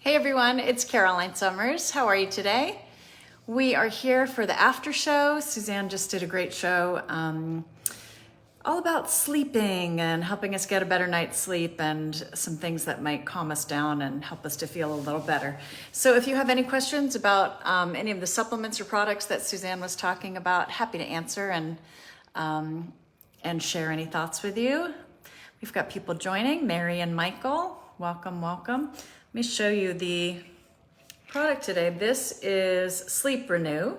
Hey everyone, it's Caroline Summers. How are you today? We are here for the after show. Suzanne just did a great show all about sleeping and helping us get a better night's sleep and some things that might calm us down and help us to feel a little better. So if you have any questions about any of the supplements or products that Suzanne was talking about, happy to answer and share any thoughts with you. We've got people joining, Mary and Michael. Welcome, welcome. Let me show you the product today. This is Sleep Renew.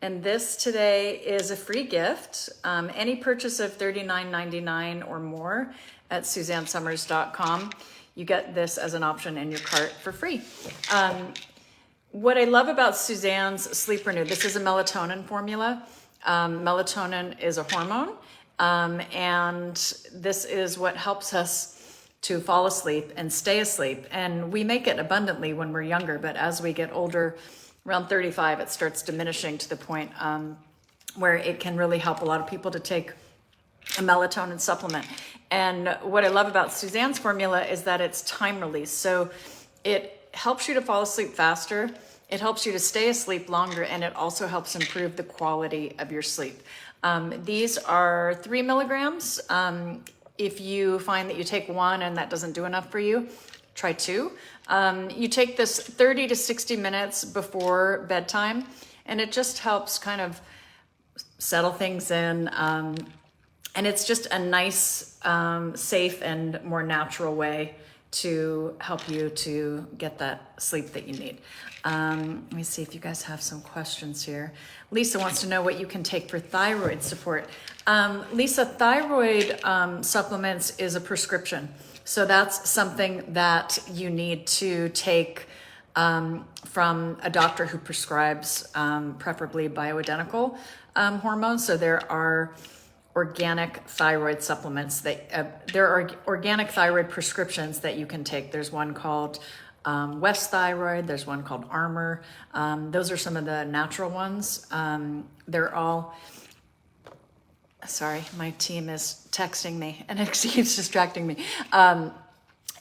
And this today is a free gift. Any purchase of $39.99 or more at SuzanneSummers.com, you get this as an option in your cart for free. What I love about Suzanne's Sleep Renew, this is a melatonin formula. Melatonin is a hormone, and this is what helps us to fall asleep and stay asleep. And we make it abundantly when we're younger, but as we get older, around 35, it starts diminishing to the point where it can really help a lot of people to take a melatonin supplement. And what I love about Suzanne's formula is that it's time release. So it helps you to fall asleep faster, it helps you to stay asleep longer, and it also helps improve the quality of your sleep. These are 3 milligrams. If you find that you take one and that doesn't do enough for you, try 2. You take this 30 to 60 minutes before bedtime, and it just helps kind of settle things in. And it's just a nice, safe, and more natural way to help you to get that sleep that you need. Let me see if you guys have some questions here. Lisa wants to know what you can take for thyroid support. Lisa, thyroid supplements is a prescription. So that's something that you need to take from a doctor who prescribes preferably bioidentical hormones. So there are organic thyroid supplements that there are organic thyroid prescriptions that you can take. There's one called West Thyroid. There's one called Armor. Those are some of the natural ones. They're all, sorry, my team is texting me and it keeps distracting me.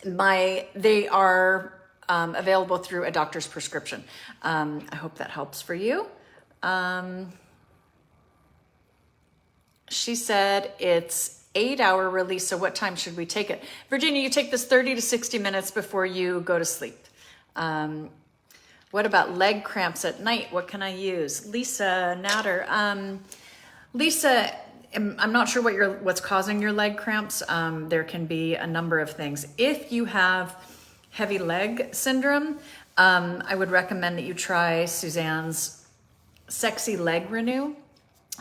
They are available through a doctor's prescription. I hope that helps for you. She said it's 8-hour release. So what time should we take it? Virginia, you take this 30 to 60 minutes before you go to sleep. What about leg cramps at night? What can I use? Lisa Natter. Lisa, I'm not sure what's causing your leg cramps. There can be a number of things. If you have heavy leg syndrome, I would recommend that you try Suzanne's Sexy Leg Renew.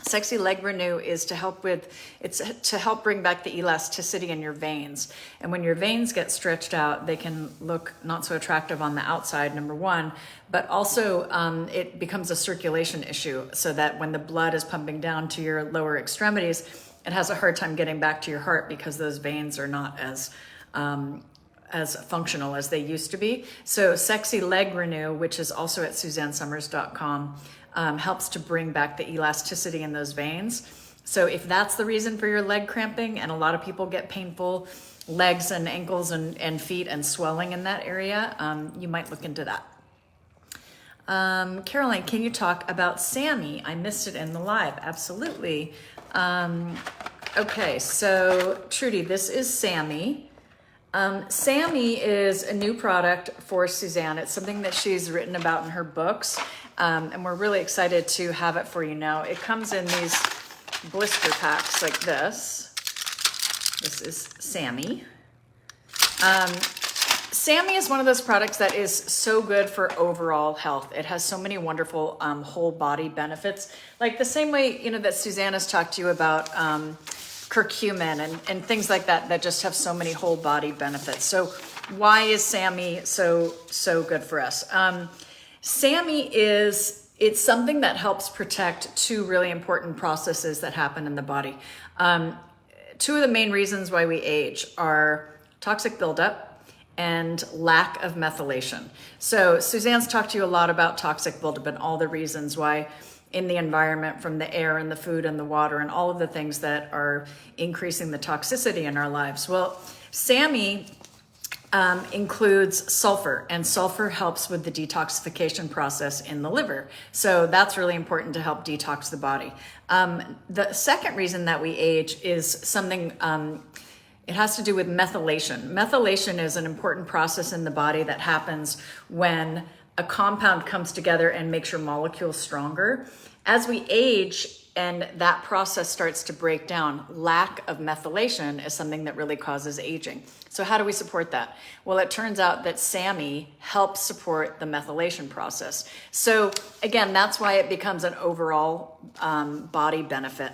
Sexy Leg Renew is to help bring back the elasticity in your veins. And when your veins get stretched out, they can look not so attractive on the outside, number one, but also it becomes a circulation issue so that when the blood is pumping down to your lower extremities, it has a hard time getting back to your heart because those veins are not as functional as they used to be. So Sexy Leg Renew, which is also at SuzanneSummers.com, helps to bring back the elasticity in those veins. So if that's the reason for your leg cramping, and a lot of people get painful legs and ankles and feet and swelling in that area, you might look into that. Caroline, can you talk about Sammy? I missed it in the live. Absolutely. Okay, so Trudy, this is Sammy. Sammy is a new product for Suzanne. It's something that she's written about in her books. And we're really excited to have it for you now. It comes in these blister packs like this. This is Sammy. Sammy is one of those products that is so good for overall health. It has so many wonderful whole body benefits. Like the same way, that Suzanne has talked to you about curcumin and things like that just have so many whole body benefits. So why is Sammy so good for us? Sammy it's something that helps protect 2 really important processes that happen in the body. 2 of the main reasons why we age are toxic buildup and lack of methylation. So Suzanne's talked to you a lot about toxic buildup and all the reasons why in the environment, from the air and the food and the water and all of the things that are increasing the toxicity in our lives. Well, Sammy includes sulfur, and sulfur helps with the detoxification process in the liver. So that's really important to help detox the body. The second reason that we age is something, it has to do with methylation. Methylation is an important process in the body that happens when a compound comes together and makes your molecules stronger. As we age and that process starts to break down, lack of methylation is something that really causes aging. So how do we support that? Well, it turns out that SAMe helps support the methylation process. So again, that's why it becomes an overall body benefit.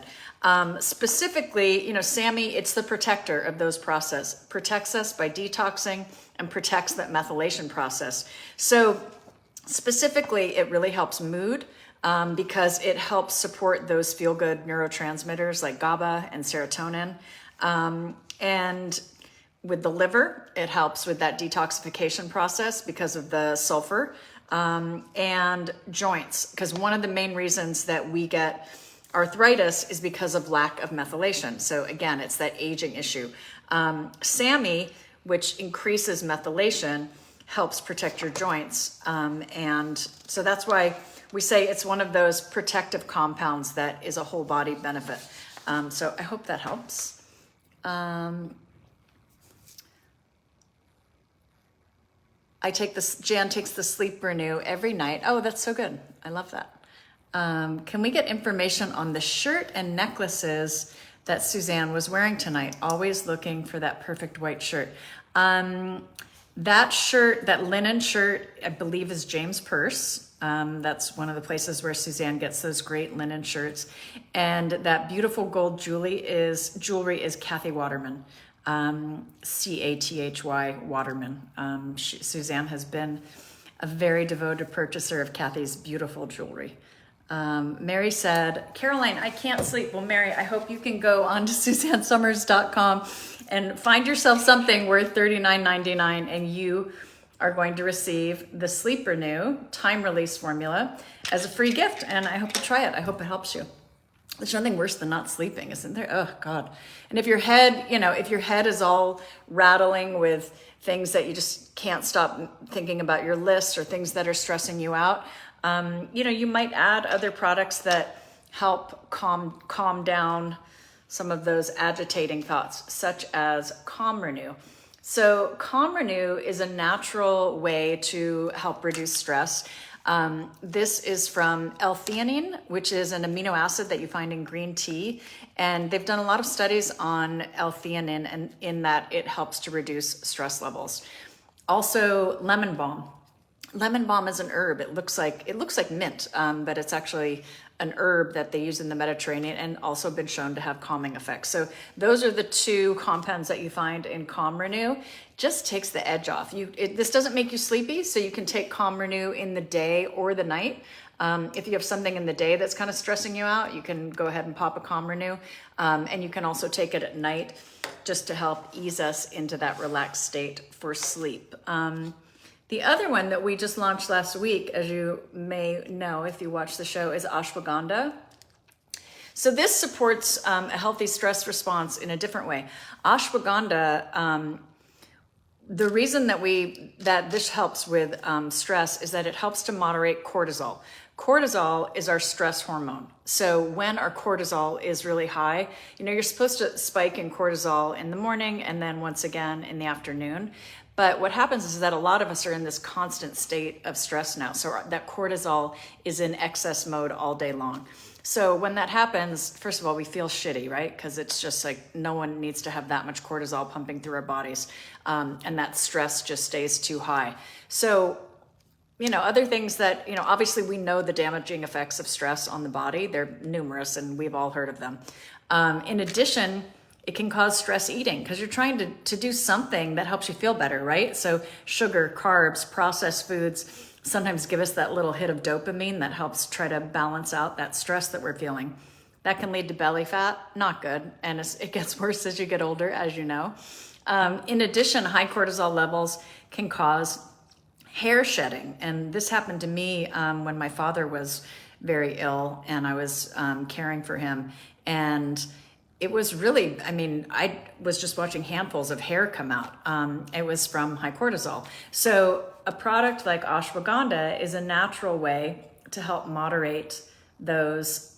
Specifically, SAMe, it's the protector of those processes, protects us by detoxing and protects that methylation process. So specifically, it really helps mood because it helps support those feel-good neurotransmitters like GABA and serotonin. And with the liver, it helps with that detoxification process because of the sulfur. And joints, because one of the main reasons that we get arthritis is because of lack of methylation. So again, it's that aging issue. SAMe, which increases methylation, helps protect your joints. And so that's why we say it's one of those protective compounds that is a whole body benefit. So I hope that helps. Jan takes the Sleep Renew every night. Oh, that's so good. I love that. Can we get information on the shirt and necklaces that Suzanne was wearing tonight? Always looking for that perfect white shirt. That shirt, that linen shirt, I believe is James Purse. That's one of the places where Suzanne gets those great linen shirts. And that beautiful gold jewelry is Kathy Waterman, Cathy Waterman. Suzanne has been a very devoted purchaser of Kathy's beautiful jewelry. Mary said, Caroline, I can't sleep. Well, Mary, I hope you can go on to SuzanneSummers.com and find yourself something worth $39.99, and you are going to receive the Sleep Renew Time Release Formula as a free gift. And I hope you try it. I hope it helps you. There's nothing worse than not sleeping, isn't there? Oh God. And if your head, if your head is all rattling with things that you just can't stop thinking about your list or things that are stressing you out, you might add other products that help calm down some of those agitating thoughts, such as Calm Renew. So Calm Renew is a natural way to help reduce stress. This is from L-theanine, which is an amino acid that you find in green tea. And they've done a lot of studies on L-theanine, and in that it helps to reduce stress levels. Also, lemon balm. Lemon balm is an herb. It looks like mint, but it's actually an herb that they use in the Mediterranean and also been shown to have calming effects. So those are the two compounds that you find in Calm Renew. Just takes the edge off. This doesn't make you sleepy, so you can take Calm Renew in the day or the night. If you have something in the day that's kind of stressing you out, you can go ahead and pop a Calm Renew. And you can also take it at night just to help ease us into that relaxed state for sleep. The other one that we just launched last week, as you may know if you watch the show, is ashwagandha. So this supports a healthy stress response in a different way. Ashwagandha, the reason that this helps with stress is that it helps to moderate cortisol. Cortisol is our stress hormone. So when our cortisol is really high, you're supposed to spike in cortisol in the morning and then once again in the afternoon. But what happens is that a lot of us are in this constant state of stress now. So that cortisol is in excess mode all day long. So when that happens, first of all, we feel shitty, right? Because it's just like no one needs to have that much cortisol pumping through our bodies. And that stress just stays too high. So, other things that, obviously we know the damaging effects of stress on the body. They're numerous and we've all heard of them. In addition, it can cause stress eating because you're trying to do something that helps you feel better, right? So sugar, carbs, processed foods sometimes give us that little hit of dopamine that helps try to balance out that stress that we're feeling. That can lead to belly fat, not good. And it gets worse as you get older, as you know. In addition, high cortisol levels can cause hair shedding. And this happened to me when my father was very ill and I was caring for him. And it was really, I mean, I was just watching handfuls of hair come out. It was from high cortisol. So a product like ashwagandha is a natural way to help moderate those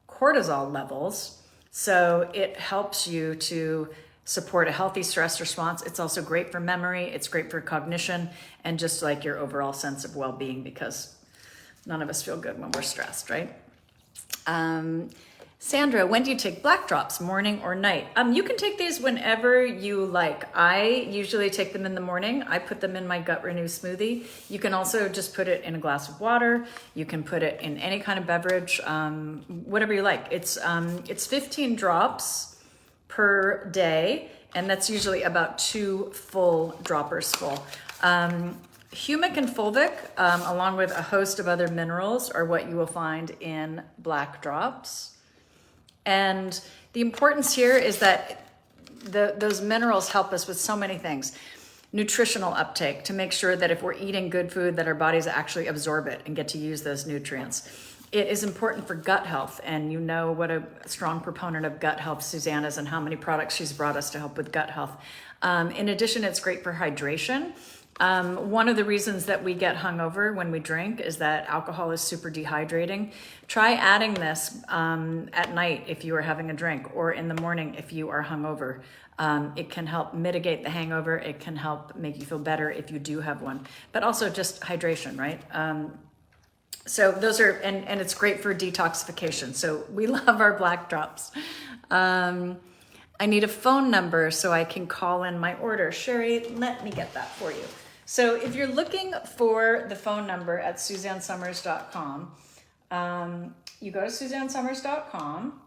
cortisol levels. So it helps you to support a healthy stress response. It's also great for memory. It's great for cognition and just like your overall sense of well-being, because none of us feel good when we're stressed, right? Sandra, when do you take black drops, morning or night? You can take these whenever you like. I usually take them in the morning. I put them in my Gut Renew smoothie. You can also just put it in a glass of water. You can put it in any kind of beverage, whatever you like. It's 15 drops per day, and that's usually about 2 full droppers full. Humic and fulvic, along with a host of other minerals, are what you will find in black drops. And the importance here is that those minerals help us with so many things. Nutritional uptake, to make sure that if we're eating good food, that our bodies actually absorb it and get to use those nutrients. It is important for gut health, and you know what a strong proponent of gut health Suzanne is and how many products she's brought us to help with gut health. In addition, it's great for hydration. One of the reasons that we get hungover when we drink is that alcohol is super dehydrating. Try adding this at night if you are having a drink, or in the morning if you are hungover. It can help mitigate the hangover. It can help make you feel better if you do have one, but also just hydration, right? So those are, and it's great for detoxification. So we love our black drops. I need a phone number so I can call in my order. Sherry, let me get that for you. So if you're looking for the phone number at SuzanneSummers.com, you go to SuzanneSummers.com,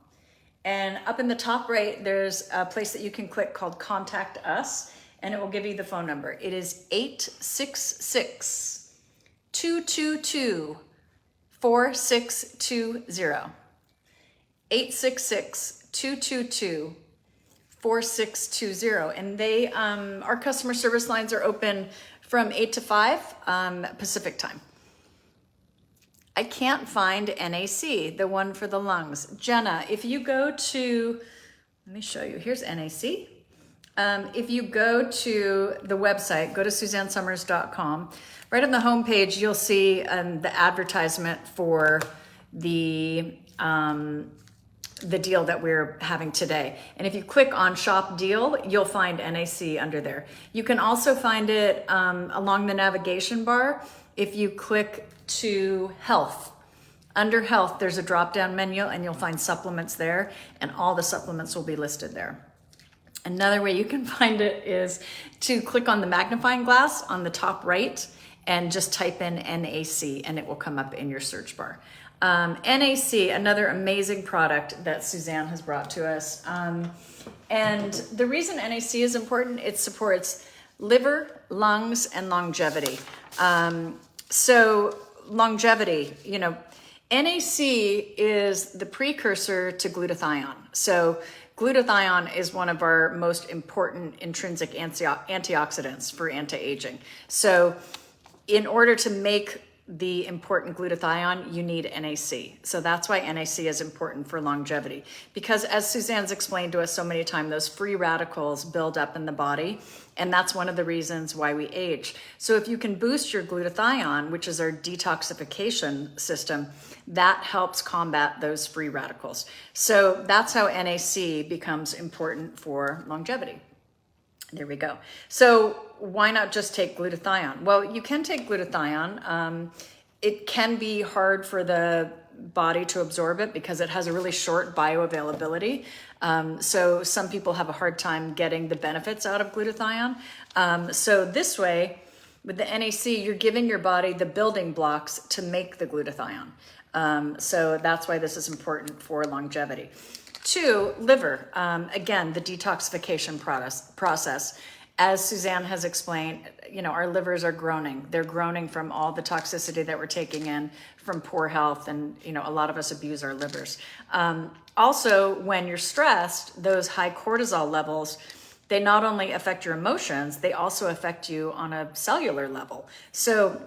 and up in the top right, there's a place that you can click called Contact Us, and it will give you the phone number. It is 866-222-4620. 866-222-4620. And they, our customer service lines are open from 8 to 5 Pacific time. I can't find NAC, the one for the lungs. Jenna, if you go to, let me show you, here's NAC. If you go to the website, go to SuzanneSummers.com, right on the homepage, you'll see the advertisement for the deal that we're having today. And if you click on Shop Deal, you'll find NAC under there. You can also find it along the navigation bar. If you click to Health, under Health, there's a drop-down menu and you'll find supplements there, and all the supplements will be listed there. Another way you can find it is to click on the magnifying glass on the top right and just type in NAC, and it will come up in your search bar. NAC, another amazing product that Suzanne has brought to us. And the reason NAC is important, it supports liver, lungs, and longevity. So longevity, you know, NAC is the precursor to glutathione. So glutathione is one of our most important intrinsic antioxidants for anti-aging. So in order to make the important glutathione, you need NAC. So that's why NAC is important for longevity. Because as Suzanne's explained to us so many times, those free radicals build up in the body, and that's one of the reasons why we age. So if you can boost your glutathione, which is our detoxification system, that helps combat those free radicals. So that's how NAC becomes important for longevity. There we go. So why not just take glutathione? Well, you can take glutathione. It can be hard for the body to absorb it because it has a really short bioavailability. So some people have a hard time getting the benefits out of glutathione. So this way, with the NAC, you're giving your body the building blocks to make the glutathione. So that's why this is important for longevity. 2, liver. Again, the detoxification process. As Suzanne has explained, you know, our livers are groaning. They're groaning from all the toxicity that we're taking in from poor health, and, you know, a lot of us abuse our livers. Also, when you're stressed, those high cortisol levels, they not only affect your emotions, they also affect you on a cellular level. So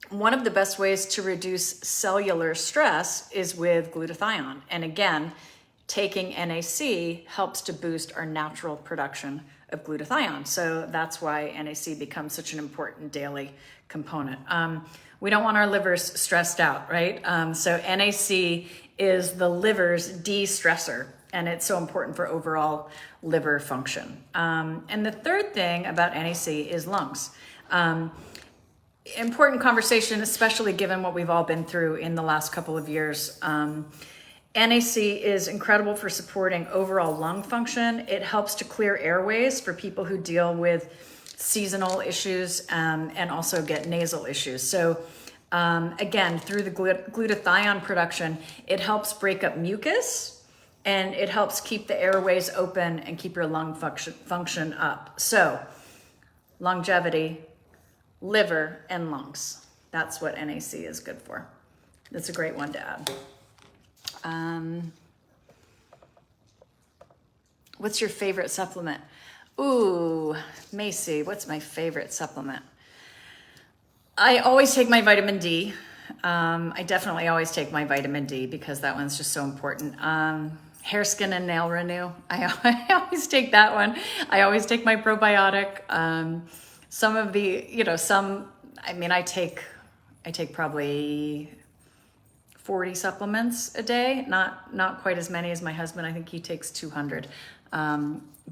one of the best ways to reduce cellular stress is with glutathione. And again, taking NAC helps to boost our natural production of glutathione. So that's why NAC becomes such an important daily component. We don't want our livers stressed out, right? So NAC is the liver's de-stressor, and it's so important for overall liver function. And the third thing about NAC is lungs. Important conversation, especially given what we've all been through in the last couple of years. NAC is incredible for supporting overall lung function. It helps to clear airways for people who deal with seasonal issues and also get nasal issues. So again, through the glutathione production, it helps break up mucus and it helps keep the airways open and keep your lung function up. So longevity, liver, and lungs. That's what NAC is good for. That's a great one to add. What's your favorite supplement? Ooh, Macy, what's my favorite supplement? I always take my vitamin D. I definitely always take my vitamin D because that one's just so important. Hair, skin, and nail renew. I always take that one. I always take my probiotic. Some of the, I take probably 40 supplements a day, not quite as many as my husband. I think he takes 200.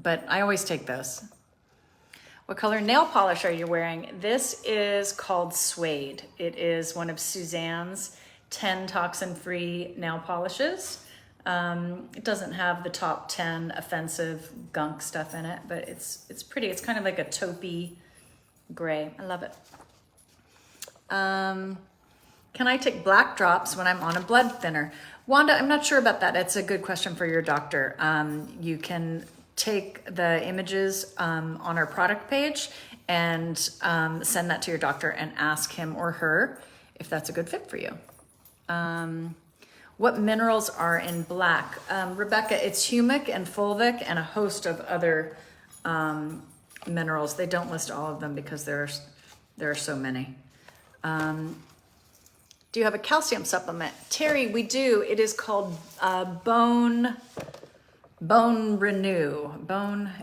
But I always take those. What color nail polish are you wearing? This is called Suede. It is one of Suzanne's 10 toxin-free nail polishes. It doesn't have the top 10 offensive gunk stuff in it, but it's pretty. It's kind of like a taupey gray. I love it. Can I take black drops when I'm on a blood thinner? Wanda, I'm not sure about that. It's a good question for your doctor. You can take the images on our product page and send that to your doctor and ask him or her if that's a good fit for you. What minerals are in black? Rebecca, it's humic and fulvic and a host of other minerals. They don't list all of them because there are so many. Do you have a calcium supplement? Terry, we do. It is called Bone Renew.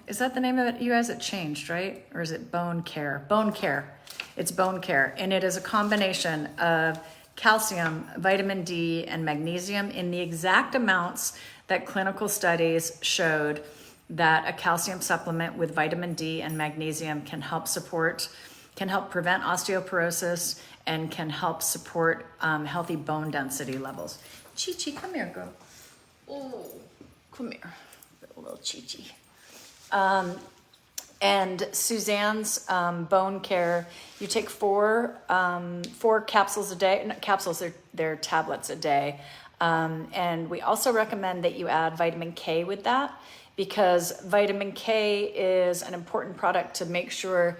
Is that the name of it? You guys, it changed, right? Or is it Bone Care? Bone Care. It's Bone Care. And it is a combination of calcium, vitamin D, and magnesium in the exact amounts that clinical studies showed that a calcium supplement with vitamin D and magnesium can help prevent osteoporosis and can help support healthy bone density levels. Chi-Chi, come here, girl. Oh, come here, little Chi-Chi. And Suzanne's Bone Care, you take four capsules a day. Not capsules, they're tablets a day. And we also recommend that you add vitamin K with that because vitamin K is an important product to make sure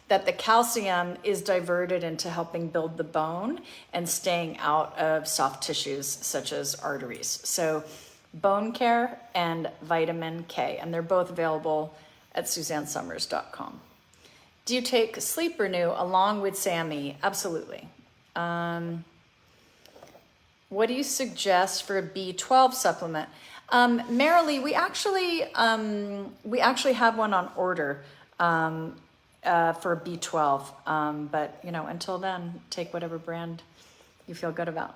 that the calcium is diverted into helping build the bone and staying out of soft tissues such as arteries. So Bone Care and vitamin K, and they're both available at SuzanneSummers.com. Do you take Sleep Renew along with SAMe? Absolutely. What do you suggest for a B12 supplement? Marilee, we actually have one on order for B12, but until then, take whatever brand you feel good about.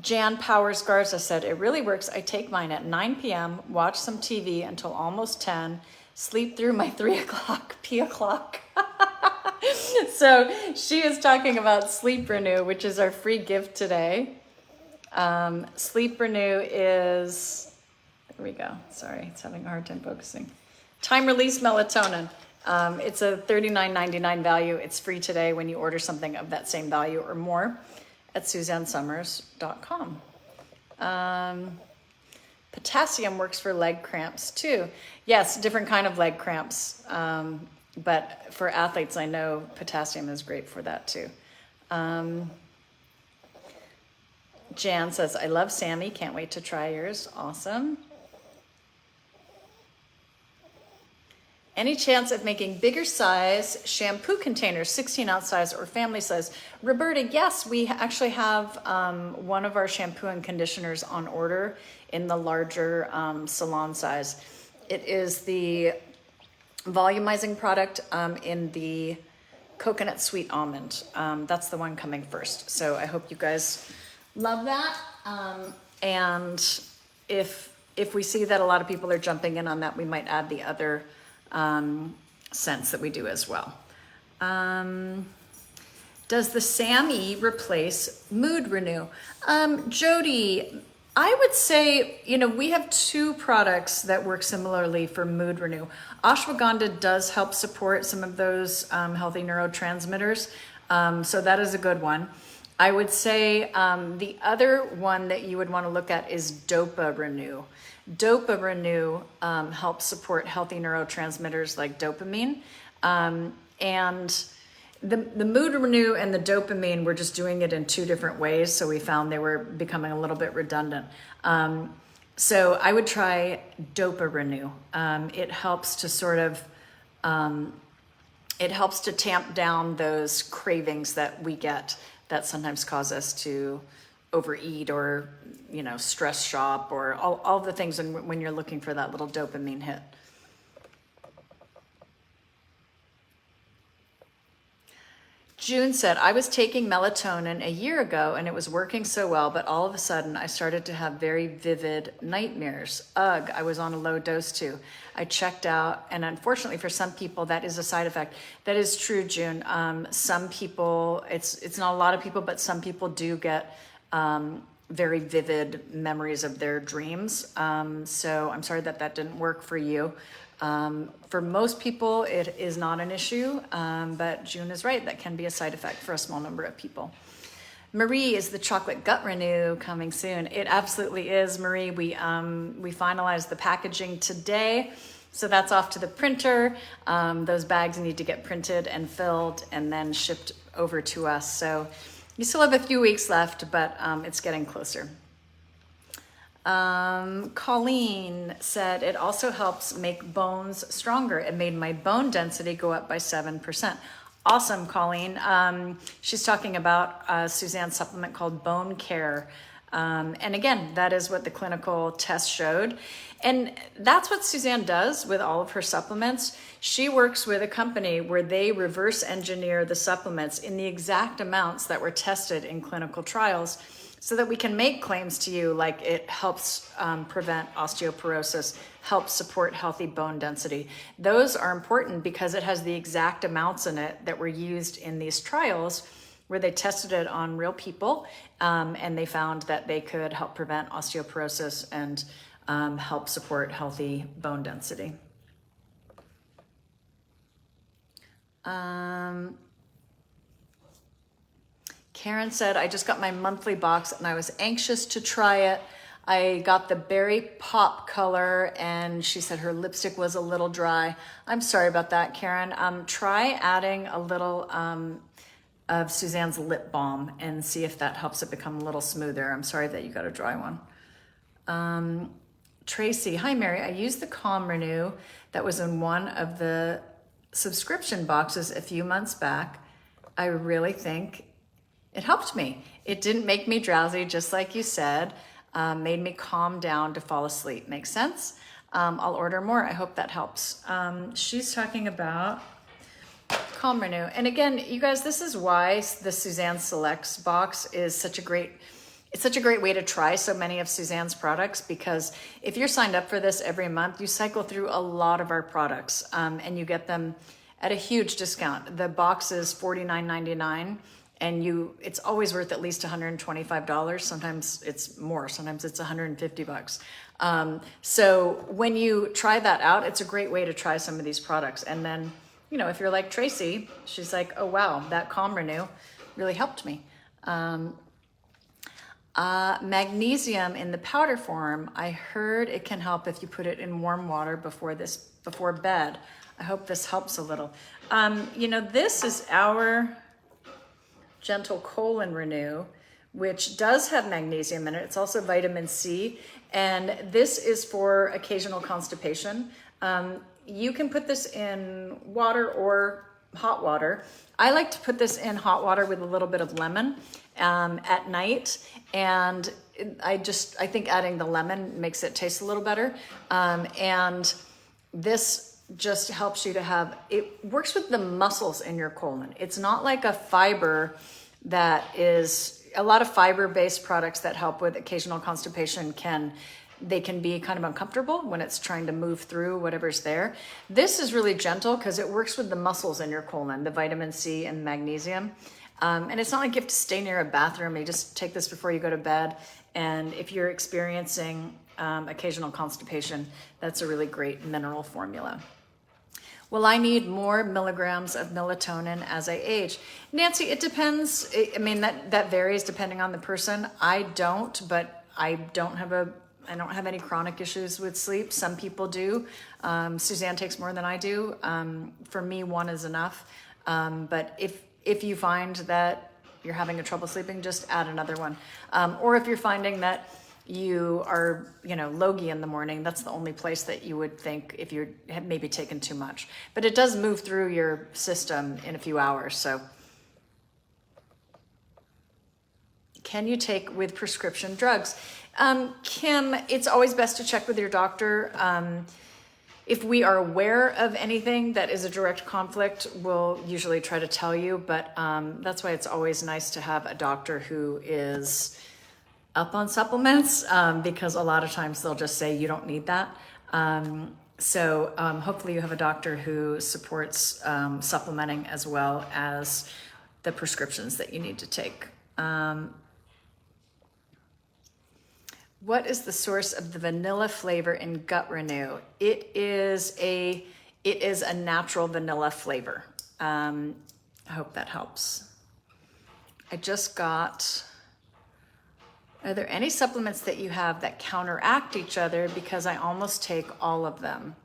Jan Powers Garza said, it really works. I take mine at 9 p.m., watch some TV until almost 10, sleep through my 3 o'clock, P o'clock. So she is talking about Sleep Renew, which is our free gift today. Sleep Renew is, there we go. Sorry, it's having a hard time focusing. Time release melatonin. It's a $39.99 value. It's free today when you order something of that same value or more at SuzanneSummers.com. Potassium works for leg cramps too. Yes, different kind of leg cramps. But for athletes, I know potassium is great for that too. Jan says, I love SAMe. Can't wait to try yours. Awesome. Any chance of making bigger size shampoo containers, 16-ounce size or family size? Roberta, yes, we actually have one of our shampoo and conditioners on order in the larger salon size. It is the volumizing product in the coconut sweet almond. That's the one coming first. So I hope you guys love that. And if we see that a lot of people are jumping in on that, we might add the other scents that we do as well. Does the SAMe replace Mood Renew? Jody, I would say, we have two products that work similarly for Mood Renew. Ashwagandha does help support some of those healthy neurotransmitters. So that is a good one. I would say the other one that you would want to look at is Dopa Renew. Dopa Renew helps support healthy neurotransmitters like dopamine. And the Mood Renew and the dopamine, we're just doing it in two different ways. So we found they were becoming a little bit redundant. So I would try Dopa Renew. It helps to sort of, it helps to tamp down those cravings that we get that sometimes cause us to overeat or, stress shop or all the things when you're looking for that little dopamine hit. June said, I was taking melatonin a year ago and it was working so well, but all of a sudden I started to have very vivid nightmares. Ugh, I was on a low dose too. I checked out, and unfortunately for some people that is a side effect. That is true, June. Some people, it's not a lot of people, but some people do get very vivid memories of their dreams. So I'm sorry that didn't work for you. For most people, it is not an issue, but June is right. That can be a side effect for a small number of people. Marie, is the chocolate gut renew coming soon? It absolutely is, Marie. We finalized the packaging today, so that's off to the printer. Those bags need to get printed and filled and then shipped over to us. So you still have a few weeks left, but it's getting closer. Colleen said, it also helps make bones stronger. It made my bone density go up by 7%. Awesome, Colleen. She's talking about Suzanne's supplement called Bone Care. And again, that is what the clinical test showed. And that's what Suzanne does with all of her supplements. She works with a company where they reverse engineer the supplements in the exact amounts that were tested in clinical trials, so that we can make claims to you like it helps prevent osteoporosis, helps support healthy bone density. Those are important because it has the exact amounts in it that were used in these trials where they tested it on real people, and they found that they could help prevent osteoporosis and help support healthy bone density. Karen said, I just got my monthly box and I was anxious to try it. I got the berry pop color and she said her lipstick was a little dry. I'm sorry about that, Karen. Try adding a little of Suzanne's lip balm and see if that helps it become a little smoother. I'm sorry that you got a dry one. Tracy, hi Mary, I used the Calm Renew that was in one of the subscription boxes a few months back. I really think it helped me. It didn't make me drowsy, just like you said, made me calm down to fall asleep. Makes sense? I'll order more. I hope that helps. She's talking about Calm Renew. And again, you guys, this is why the Suzanne Selects box is such a great way to try so many of Suzanne's products, because if you're signed up for this every month, you cycle through a lot of our products and you get them at a huge discount. The box is $49.99 and it's always worth at least $125. Sometimes it's more, sometimes it's $150. So when you try that out, it's a great way to try some of these products. And then, if you're like Tracy, she's like, oh wow, that Calm Renew really helped me. Magnesium in the powder form, I heard it can help if you put it in warm water before bed. I hope this helps a little. This is our Gentle Colon Renew, which does have magnesium in it. It's also vitamin C, and this is for occasional constipation. You can put this in water or hot water. I like to put this in hot water with a little bit of lemon at night, and I think adding the lemon makes it taste a little better. And this just helps you to have, it works with the muscles in your colon. It's not like a fiber that is, a lot of fiber-based products that help with occasional constipation they can be kind of uncomfortable when it's trying to move through whatever's there. This is really gentle because it works with the muscles in your colon, the vitamin C and magnesium. And it's not like you have to stay near a bathroom. You just take this before you go to bed. And if you're experiencing occasional constipation, that's a really great mineral formula. Well, I need more milligrams of melatonin as I age. Nancy, it depends. I mean, that varies depending on the person. I don't, but I don't have any chronic issues with sleep. Some people do. Suzanne takes more than I do. For me, one is enough. But if you find that you're having a trouble sleeping, just add another one. Or if you're finding that you are, logy in the morning, that's the only place that you would think if you have maybe taken too much. But it does move through your system in a few hours. So can you take with prescription drugs? Kim, it's always best to check with your doctor. If we are aware of anything that is a direct conflict, we'll usually try to tell you, but that's why it's always nice to have a doctor who is up on supplements, because a lot of times they'll just say you don't need that. So hopefully you have a doctor who supports supplementing as well as the prescriptions that you need to take. What is the source of the vanilla flavor in Gut Renew? It is a natural vanilla flavor. I hope that helps. I just got, are there any supplements that you have that counteract each other? Because I almost take all of them.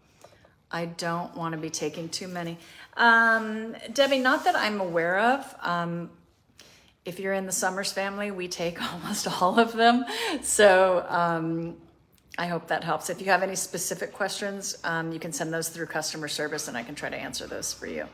I don't want to be taking too many. Debbie, not that I'm aware of. If you're in the Summers family, we take almost all of them. So I hope that helps. If you have any specific questions, you can send those through customer service and I can try to answer those for you.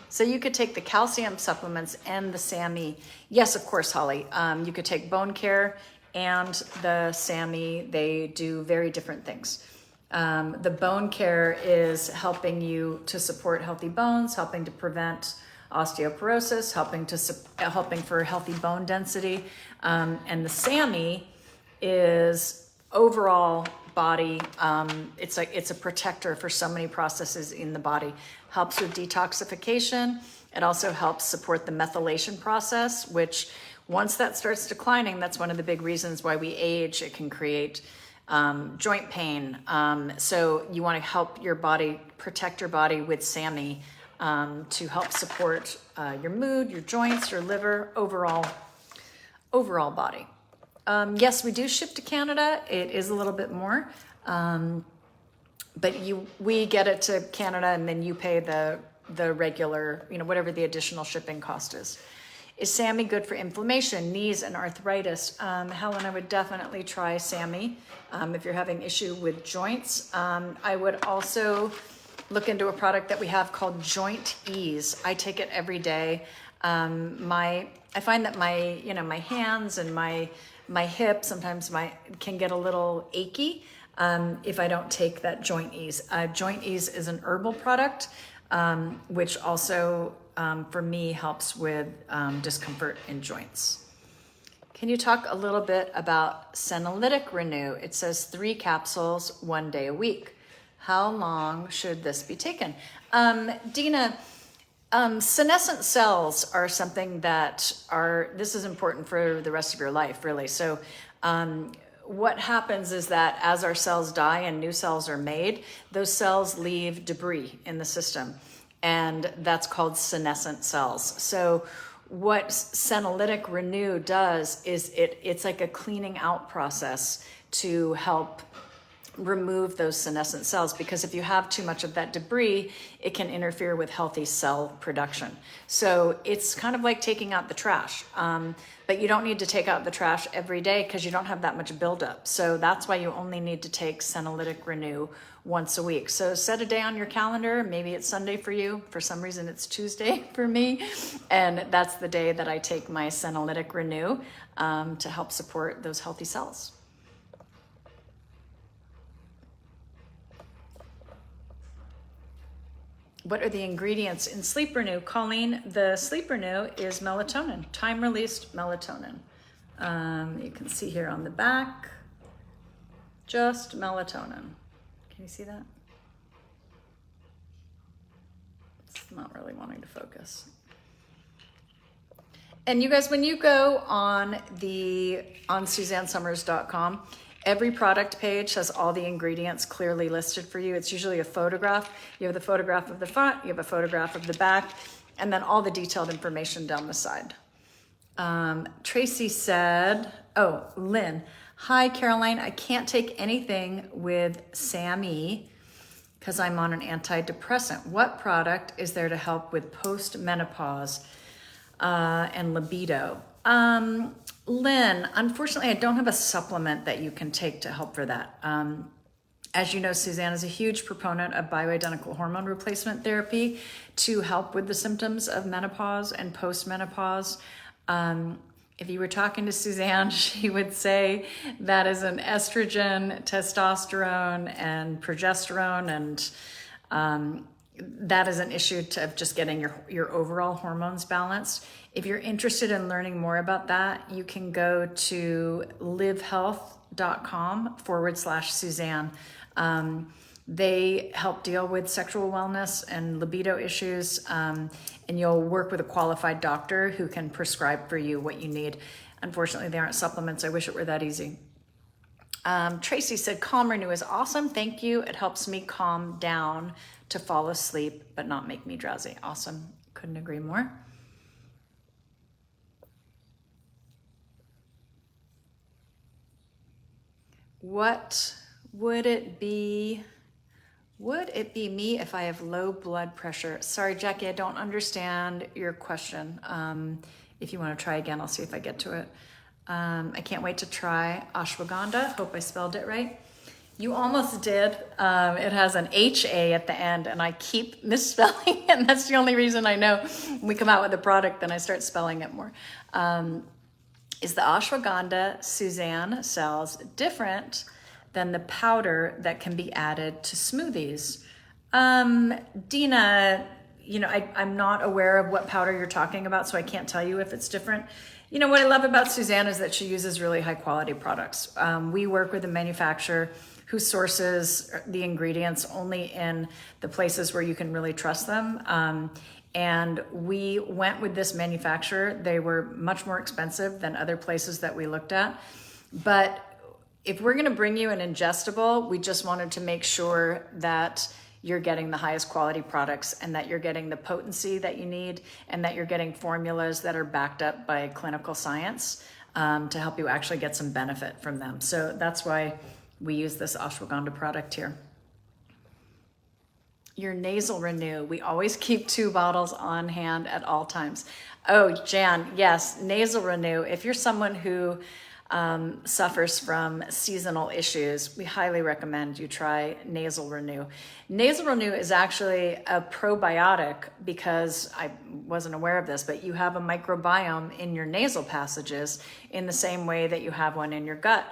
So you could take the calcium supplements and the SAMI. Yes, of course, Holly. You could take Bone Care and the SAMI. They do very different things. The Bone Care is helping you to support healthy bones, helping to prevent osteoporosis, helping for healthy bone density, and the SAMI is overall body. It's a protector for so many processes in the body. Helps with detoxification. It also helps support the methylation process, which once that starts declining, that's one of the big reasons why we age. It can create joint pain. So you want to help your body, protect your body with SAMI. To help support your mood, your joints, your liver, overall body. Yes, we do ship to Canada. It is a little bit more, but we get it to Canada and then you pay the regular, whatever the additional shipping cost is. Is SAMI good for inflammation, knees, and arthritis? Helen, I would definitely try SAMI if you're having issue with joints. I would also look into a product that we have called Joint Ease. I take it every day. I find that my hands and my hips sometimes can get a little achy if I don't take that Joint Ease. Joint Ease is an herbal product, which also for me helps with discomfort in joints. Can you talk a little bit about Senolytic Renew? It says 3 capsules 1 day a week. How long should this be taken? Dina, senescent cells are something this is important for the rest of your life, really. So what happens is that as our cells die and new cells are made, those cells leave debris in the system, and that's called senescent cells. So what Senolytic Renew does is it's like a cleaning out process to help remove those senescent cells, because if you have too much of that debris, it can interfere with healthy cell production. So it's kind of like taking out the trash, but you don't need to take out the trash every day because you don't have that much buildup. So that's why you only need to take Senolytic Renew once a week. So set a day on your calendar. Maybe it's Sunday for you. For some reason, it's Tuesday for me. And that's the day that I take my Senolytic Renew to help support those healthy cells. What are the ingredients in Sleep Renew? Colleen, the Sleep Renew is melatonin, time-released melatonin. You can see here on the back, just melatonin. Can you see that? It's not really wanting to focus. And you guys, when you go on SuzanneSummers.com, every product page has all the ingredients clearly listed for you. It's usually a photograph. You have the photograph of the front, you have a photograph of the back, and then all the detailed information down the side. Tracy said, oh, Lynn, hi, Caroline. I can't take anything with SAMe because I'm on an antidepressant. What product is there to help with post-menopause and libido? Lynn, unfortunately, I don't have a supplement that you can take to help for that. As you know, Suzanne is a huge proponent of bioidentical hormone replacement therapy to help with the symptoms of menopause and post-menopause. If you were talking to Suzanne, she would say that is an estrogen, testosterone, and progesterone, and that is an issue of just getting your overall hormones balanced. If you're interested in learning more about that, you can go to livehealth.com/Suzanne. They help deal with sexual wellness and libido issues, and you'll work with a qualified doctor who can prescribe for you what you need. Unfortunately, they aren't supplements. I wish it were that easy. Tracy said, Calm Renew is awesome. Thank you. It helps me calm down to fall asleep, but not make me drowsy. Awesome. Couldn't agree more. What would it be? Would it be me if I have low blood pressure? Sorry, Jackie, I don't understand your question. If you want to try again, I'll see if I get to it. I can't wait to try ashwagandha. Hope I spelled it right. You almost did. It has an HA at the end, and I keep misspelling, and that's the only reason I know. When we come out with a product, then I start spelling it more. Is the ashwagandha Suzanne sells different than the powder that can be added to smoothies? Dina, I'm not aware of what powder you're talking about, so I can't tell you if it's different. What I love about Suzanne is that she uses really high quality products. We work with a manufacturer who sources the ingredients only in the places where you can really trust them. And we went with this manufacturer. They were much more expensive than other places that we looked at. But if we're gonna bring you an ingestible, we just wanted to make sure that you're getting the highest quality products and that you're getting the potency that you need and that you're getting formulas that are backed up by clinical science to help you actually get some benefit from them. So that's why we use this ashwagandha product here. Your nasal renew. We always keep 2 bottles on hand at all times. Oh, Jan, yes, nasal renew. If you're someone who suffers from seasonal issues, we highly recommend you try nasal renew. Nasal renew is actually a probiotic because I wasn't aware of this, but you have a microbiome in your nasal passages in the same way that you have one in your gut.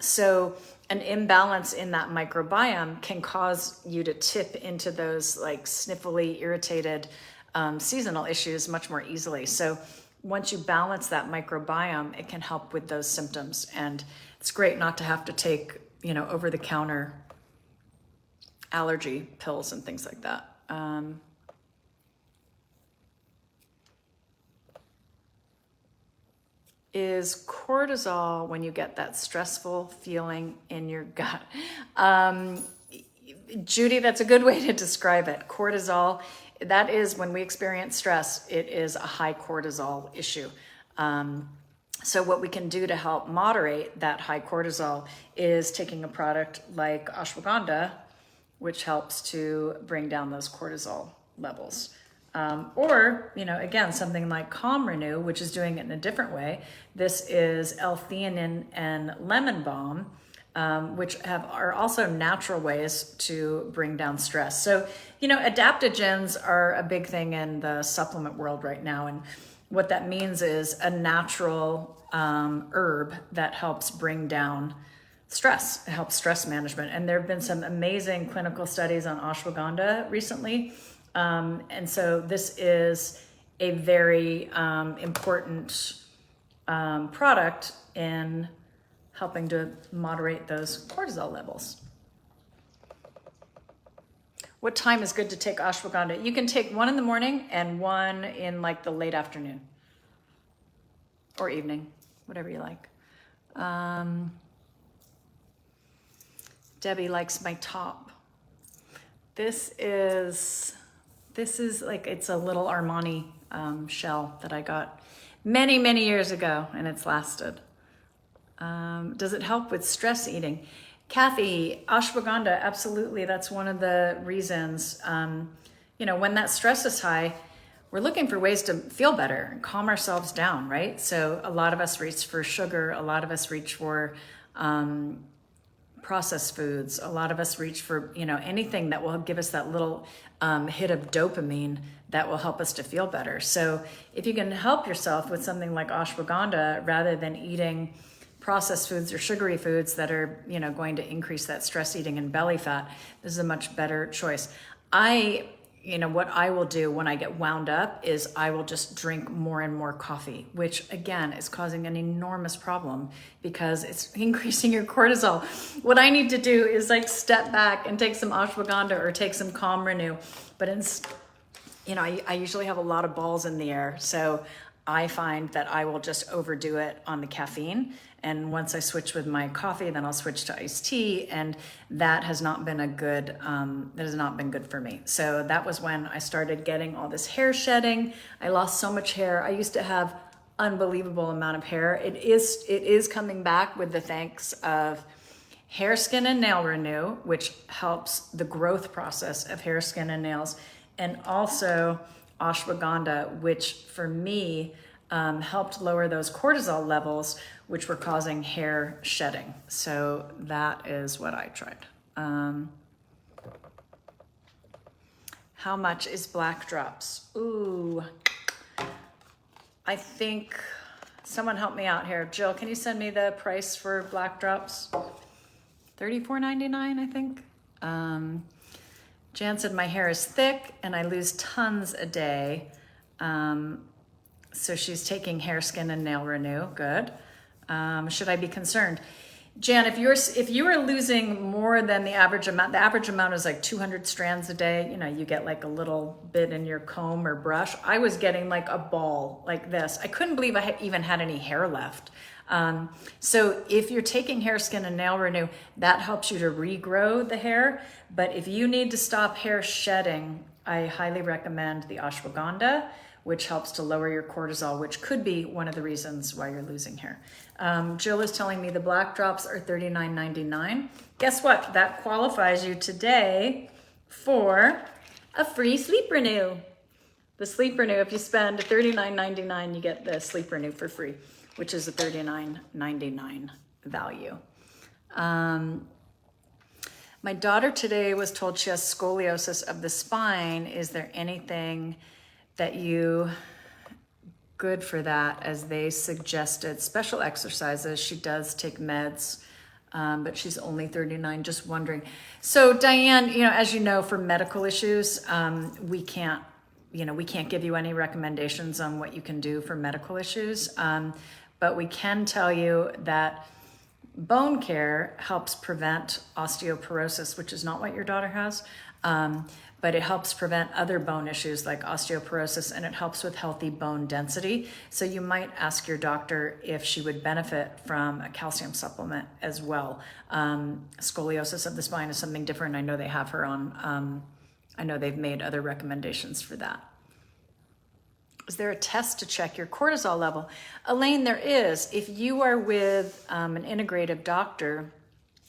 So an imbalance in that microbiome can cause you to tip into those like sniffly, irritated seasonal issues much more easily. So once you balance that microbiome, it can help with those symptoms. And it's great not to have to take, over-the-counter allergy pills and things like that. Is cortisol when you get that stressful feeling in your gut? Judy, that's a good way to describe it. Cortisol, that is when we experience stress, it is a high cortisol issue. So what we can do to help moderate that high cortisol is taking a product like ashwagandha, which helps to bring down those cortisol levels. Or, again, something like Calm Renew, which is doing it in a different way. This is L-theanine and lemon balm, which are also natural ways to bring down stress. So, adaptogens are a big thing in the supplement world right now. And what that means is a natural herb that helps bring down stress, helps stress management. And there have been some amazing clinical studies on ashwagandha recently. And so this is a very important product in helping to moderate those cortisol levels. What time is good to take ashwagandha? You can take one in the morning and one in like the late afternoon or evening, whatever you like. Debbie likes my top. This is like, it's a little Armani shell that I got many, many years ago, and it's lasted. Does it help with stress eating? Kathy, ashwagandha, absolutely. That's one of the reasons, when that stress is high, we're looking for ways to feel better and calm ourselves down, right? So a lot of us reach for sugar. A lot of us reach for processed foods. A lot of us reach for, anything that will give us that little hit of dopamine that will help us to feel better. So if you can help yourself with something like ashwagandha, rather than eating processed foods or sugary foods that are, going to increase that stress eating and belly fat, this is a much better choice. What I will do when I get wound up is I will just drink more and more coffee, which again is causing an enormous problem because it's increasing your cortisol. What I need to do is like step back and take some ashwagandha or take some Calm Renew. But I usually have a lot of balls in the air. So I find that I will just overdo it on the caffeine. And once I switch with my coffee, then I'll switch to iced tea. And that has not been good for me. So that was when I started getting all this hair shedding. I lost so much hair. I used to have unbelievable amount of hair. It is coming back with the thanks of Hair, Skin, and Nail Renew, which helps the growth process of hair, skin, and nails. And also ashwagandha, which for me helped lower those cortisol levels, which were causing hair shedding. So that is what I tried. How much is Black Drops? Ooh, I think someone help me out here. Jill, can you send me the price for Black Drops? $34.99, I think. Jan said my hair is thick and I lose tons a day. So she's taking Hair, Skin, and Nail Renew. Good. Should I be concerned? Jan, if you are losing more than the average amount is like 200 strands a day. You get like a little bit in your comb or brush. I was getting like a ball like this. I couldn't believe I even had any hair left. So if you're taking Hair, Skin, and Nail Renew, that helps you to regrow the hair. But if you need to stop hair shedding, I highly recommend the ashwagandha, which helps to lower your cortisol, which could be one of the reasons why you're losing hair. Jill is telling me the Black Drops are $39.99. Guess what? That qualifies you today for a free Sleep Renew. The Sleep Renew, if you spend $39.99, you get the Sleep Renew for free, which is a $39.99 value. My daughter today was told she has scoliosis of the spine. Is there anything that you good for that? As they suggested special exercises. She does take meds, but she's only 39, just wondering. So Diane, as you know, for medical issues, we can't give you any recommendations on what you can do for medical issues. But we can tell you that bone care helps prevent osteoporosis, which is not what your daughter has. But it helps prevent other bone issues like osteoporosis, and it helps with healthy bone density. So you might ask your doctor if she would benefit from a calcium supplement as well. Scoliosis of the spine is something different. I know they have her on, I know they've made other recommendations for that. Is there a test to check your cortisol level? Elaine, there is. If you are with an integrative doctor,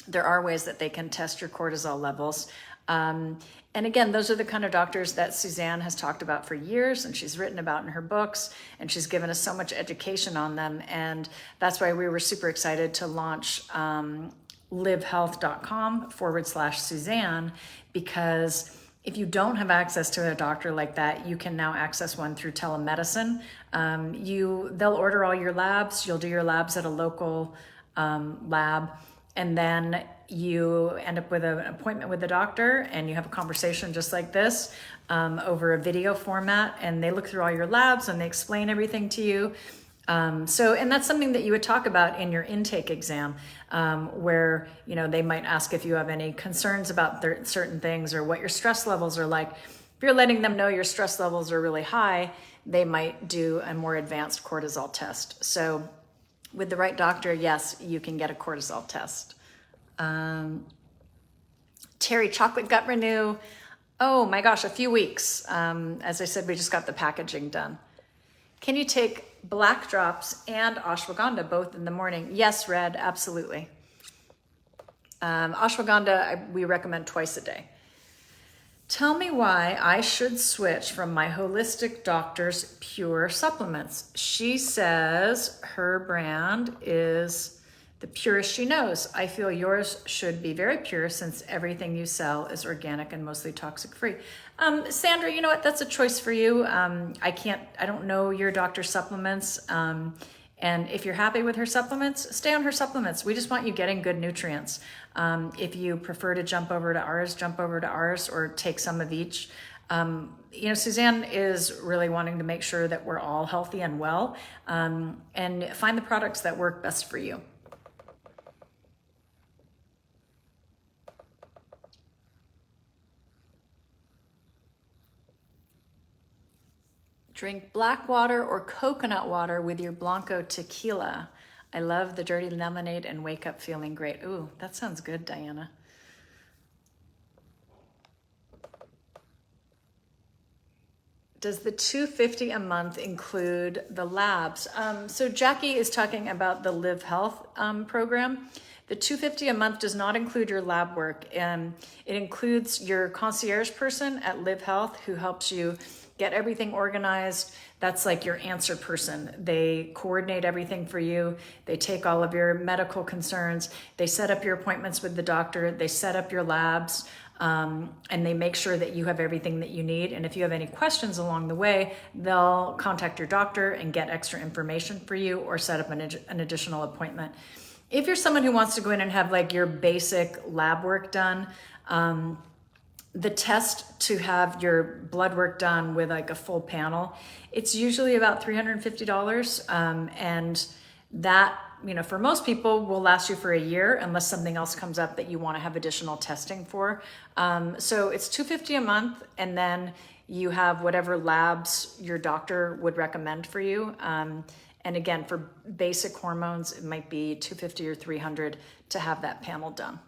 there are ways that they can test your cortisol levels. And again, those are the kind of doctors that Suzanne has talked about for years, and she's written about in her books, and she's given us so much education on them. And that's why we were super excited to launch livehealth.com/Suzanne, because if you don't have access to a doctor like that, you can now access one through telemedicine. They'll order all your labs. You'll do your labs at a local lab, and then you end up with an appointment with the doctor, and you have a conversation just like this over a video format, and they look through all your labs and they explain everything to you. And that's something that you would talk about in your intake exam, where, they might ask if you have any concerns about certain things or what your stress levels are like. If you're letting them know your stress levels are really high, they might do a more advanced cortisol test. So with the right doctor, yes, you can get a cortisol test. Terry, chocolate gut renew. Oh my gosh, a few weeks. As I said, we just got the packaging done. Can you take black drops and ashwagandha both in the morning? Yes, Red, absolutely. Ashwagandha, we recommend twice a day. Tell me why I should switch from my holistic doctor's pure supplements. She says her brand is the purest she knows. I feel yours should be very pure since everything you sell is organic and mostly toxic free. Sandra, you know what? That's a choice for you. I don't know your doctor's supplements. And if you're happy with her supplements, stay on her supplements. We just want you getting good nutrients. If you prefer to jump over to ours or take some of each. Suzanne is really wanting to make sure that we're all healthy and well, and find the products that work best for you. Drink black water or coconut water with your Blanco tequila. I love the dirty lemonade and wake up feeling great. Ooh, that sounds good, Diana. Does the $250 a month include the labs? So Jackie is talking about the Live Health program. The $250 a month does not include your lab work. It includes your concierge person at Live Health who helps you get everything organized. That's like your answer person. They coordinate everything for you. They take all of your medical concerns. They set up your appointments with the doctor. They set up your labs, and they make sure that you have everything that you need. And if you have any questions along the way, they'll contact your doctor and get extra information for you or set up an additional appointment. If you're someone who wants to go in and have like your basic lab work done, the test to have your blood work done with like a full panel, it's usually about $350. And that, for most people will last you for a year unless something else comes up that you want to have additional testing for. So it's $250 a month, and then you have whatever labs your doctor would recommend for you. And again, for basic hormones, it might be $250 or $300 to have that panel done.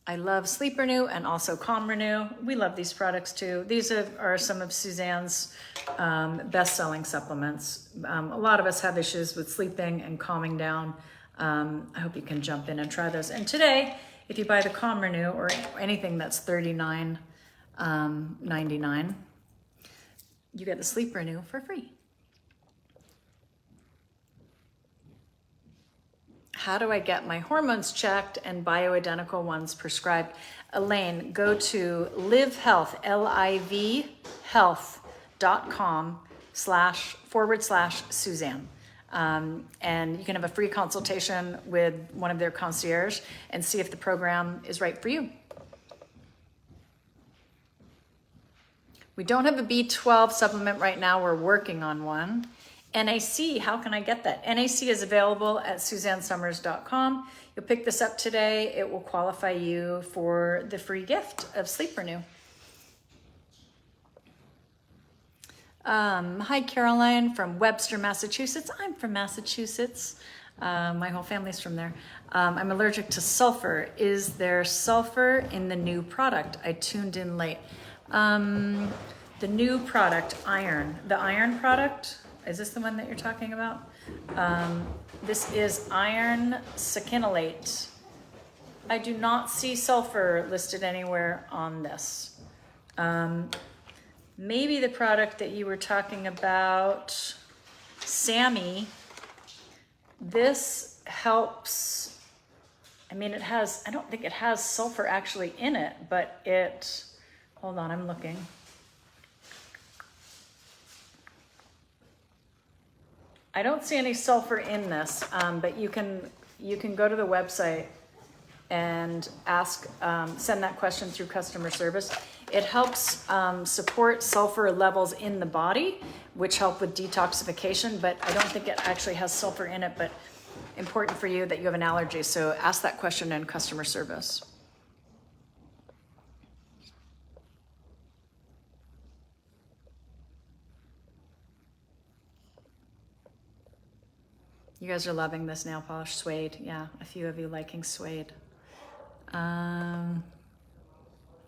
I love Sleep Renew and also Calm Renew. We love these products too. These are some of Suzanne's best-selling supplements. A lot of us have issues with sleeping and calming down. I hope you can jump in and try those. And today, if you buy the Calm Renew or anything that's $39.99, you get the Sleep Renew for free. How do I get my hormones checked and bioidentical ones prescribed? Elaine, go to Live Health, livhealth.com//Suzanne. And you can have a free consultation with one of their concierge and see if the program is right for you. We don't have a B12 supplement right now. We're working on one. NAC, how can I get that? NAC is available at SuzanneSummers.com. You'll pick this up today. It will qualify you for the free gift of Sleep Renew. Hi, Caroline from Webster, Massachusetts. I'm from Massachusetts. My whole family's from there. I'm allergic to sulfur. Is there sulfur in the new product? I tuned in late. The new product, iron. The iron product, is this the one that you're talking about? This is iron sacchinolate. I do not see sulfur listed anywhere on this. Maybe the product that you were talking about, Sammy, this helps. I mean, it has, I don't think it has sulfur actually in it, but it, hold on, I'm looking. I don't see any sulfur in this, but you can go to the website and ask, send that question through customer service. It helps support sulfur levels in the body, which help with detoxification, but I don't think it actually has sulfur in it, but important for you that you have an allergy. So ask that question in customer service. You guys are loving this nail polish, suede. Yeah, a few of you liking suede.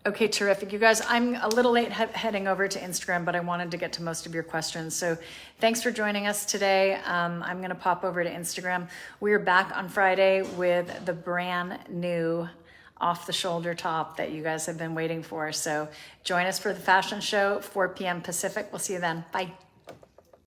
Okay, terrific. You guys, I'm a little late heading over to Instagram, but I wanted to get to most of your questions. So thanks for joining us today. I'm gonna pop over to Instagram. We're back on Friday with the brand new off the shoulder top that you guys have been waiting for. So join us for the fashion show, 4 p.m. Pacific. We'll see you then. Bye.